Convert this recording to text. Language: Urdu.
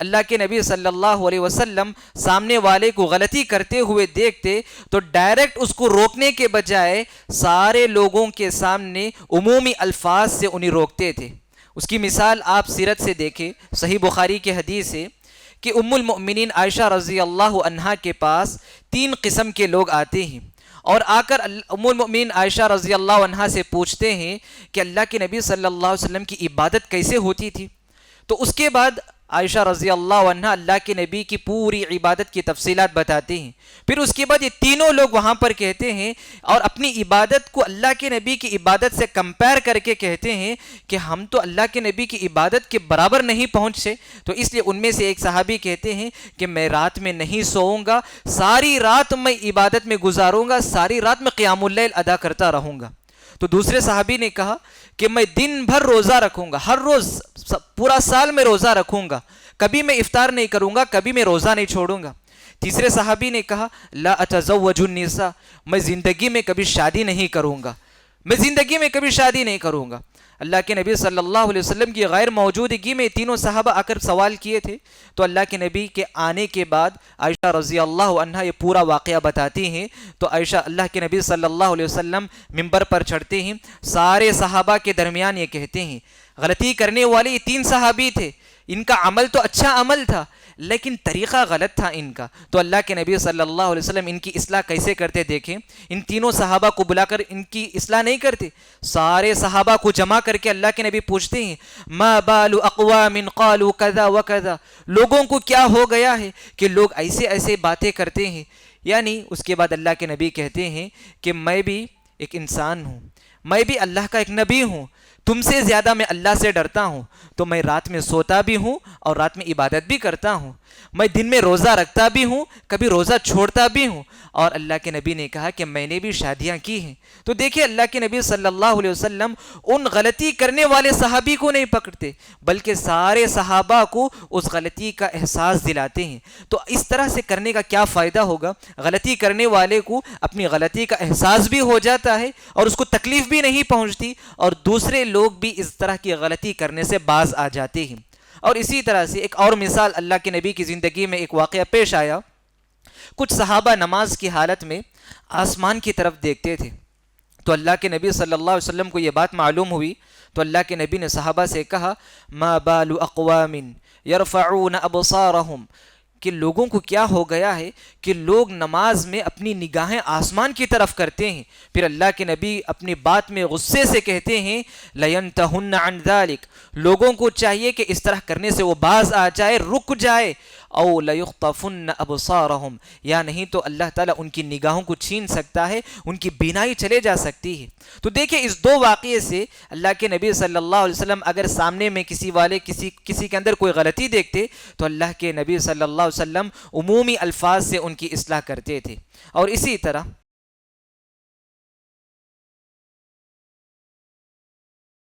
اللہ کے نبی صلی اللہ علیہ وسلم سامنے والے کو غلطی کرتے ہوئے دیکھتے تو ڈائریکٹ اس کو روکنے کے بجائے سارے لوگوں کے سامنے عمومی الفاظ سے انہیں روکتے تھے۔ اس کی مثال آپ سیرت سے دیکھیں، صحیح بخاری کے حدیث ہے کہ ام المؤمنین عائشہ رضی اللہ عنہا کے پاس 3 قسم کے لوگ آتے ہیں، اور آ کر ام المؤمنین عائشہ رضی اللہ عنہا سے پوچھتے ہیں کہ اللہ کے نبی صلی اللہ علیہ وسلم کی عبادت کیسے ہوتی تھی۔ تو اس کے بعد عائشہ رضی اللہ عنہا اللہ کے نبی کی پوری عبادت کی تفصیلات بتاتے ہیں۔ پھر اس کے بعد یہ تینوں لوگ وہاں پر کہتے ہیں اور اپنی عبادت کو اللہ کے نبی کی عبادت سے کمپیئر کر کے کہتے ہیں کہ ہم تو اللہ کے نبی کی عبادت کے برابر نہیں پہنچے۔ تو اس لیے ان میں سے ایک صحابی کہتے ہیں کہ میں رات میں نہیں سوؤں گا، ساری رات میں عبادت میں گزاروں گا، ساری رات میں قیام اللیل ادا کرتا رہوں گا۔ تو دوسرے صحابی نے کہا کہ میں دن بھر روزہ رکھوں گا، ہر روز پورا سال میں روزہ رکھوں گا، کبھی میں افطار نہیں کروں گا، کبھی میں روزہ نہیں چھوڑوں گا۔ تیسرے صحابی نے کہا لا اتزوج النساء، میں زندگی میں کبھی شادی نہیں کروں گا، میں زندگی میں کبھی شادی نہیں کروں گا۔ اللہ کے نبی صلی اللہ علیہ وسلم کی غیر موجودگی میں تینوں صحابہ آ کر سوال کیے تھے، تو اللہ کے نبی کے آنے کے بعد عائشہ رضی اللہ عنہا یہ پورا واقعہ بتاتی ہیں۔ تو عائشہ اللہ کے نبی صلی اللہ علیہ وسلم منبر پر چڑھتے ہیں، سارے صحابہ کے درمیان یہ کہتے ہیں، غلطی کرنے والے یہ 3 صحابی تھے، ان کا عمل تو اچھا عمل تھا لیکن طریقہ غلط تھا ان کا۔ تو اللہ کے نبی صلی اللہ علیہ وسلم ان کی اصلاح کیسے کرتے دیکھیں، ان تینوں صحابہ کو بلا کر ان کی اصلاح نہیں کرتے، سارے صحابہ کو جمع کر کے اللہ کے نبی پوچھتے ہیں ما بال اقوام قالوا کذا وکذا، لوگوں کو کیا ہو گیا ہے کہ لوگ ایسے ایسے باتیں کرتے ہیں۔ یعنی اس کے بعد اللہ کے نبی کہتے ہیں کہ میں بھی ایک انسان ہوں، میں بھی اللہ کا ایک نبی ہوں، تم سے زیادہ میں اللہ سے ڈرتا ہوں، تو میں رات میں سوتا بھی ہوں اور رات میں عبادت بھی کرتا ہوں، میں دن میں روزہ رکھتا بھی ہوں، کبھی روزہ چھوڑتا بھی ہوں، اور اللہ کے نبی نے کہا کہ میں نے بھی شادیاں کی ہیں۔ تو دیکھیں اللہ کے نبی صلی اللہ علیہ وسلم ان غلطی کرنے والے صحابی کو نہیں پکڑتے بلکہ سارے صحابہ کو اس غلطی کا احساس دلاتے ہیں۔ تو اس طرح سے کرنے کا کیا فائدہ ہوگا؟ غلطی کرنے والے کو اپنی غلطی کا احساس بھی ہو جاتا ہے اور اس کو تکلیف بھی نہیں پہنچتی، اور دوسرے لوگ بھی اس طرح کی غلطی کرنے سے باز آ جاتے ہیں۔ اور اسی طرح سے ایک اور مثال اللہ کے نبی کی زندگی میں ایک واقعہ پیش آیا۔ کچھ صحابہ نماز کی حالت میں آسمان کی طرف دیکھتے تھے، تو اللہ کے نبی صلی اللہ علیہ وسلم کو یہ بات معلوم ہوئی، تو اللہ کے نبی نے صحابہ سے کہا ما بال اقوام یرفعون ابصارهم، کہ لوگوں کو کیا ہو گیا ہے کہ لوگ نماز میں اپنی نگاہیں آسمان کی طرف کرتے ہیں۔ پھر اللہ کے نبی اپنی بات میں غصے سے کہتے ہیں لینتہن عن ذلک، لوگوں کو چاہیے کہ اس طرح کرنے سے وہ باز آ جائے، رک جائے، او لیخطفن ابصارہم، یا نہیں تو اللہ تعالیٰ ان کی نگاہوں کو چھین سکتا ہے، ان کی بینائی چلے جا سکتی ہے۔ تو دیکھیں اس 2 واقعے سے اللہ کے نبی صلی اللہ علیہ وسلم اگر سامنے میں کسی کے اندر کوئی غلطی دیکھتے تو اللہ کے نبی صلی اللہ علیہ وسلم عمومی الفاظ سے ان کی اصلاح کرتے تھے۔ اور اسی طرح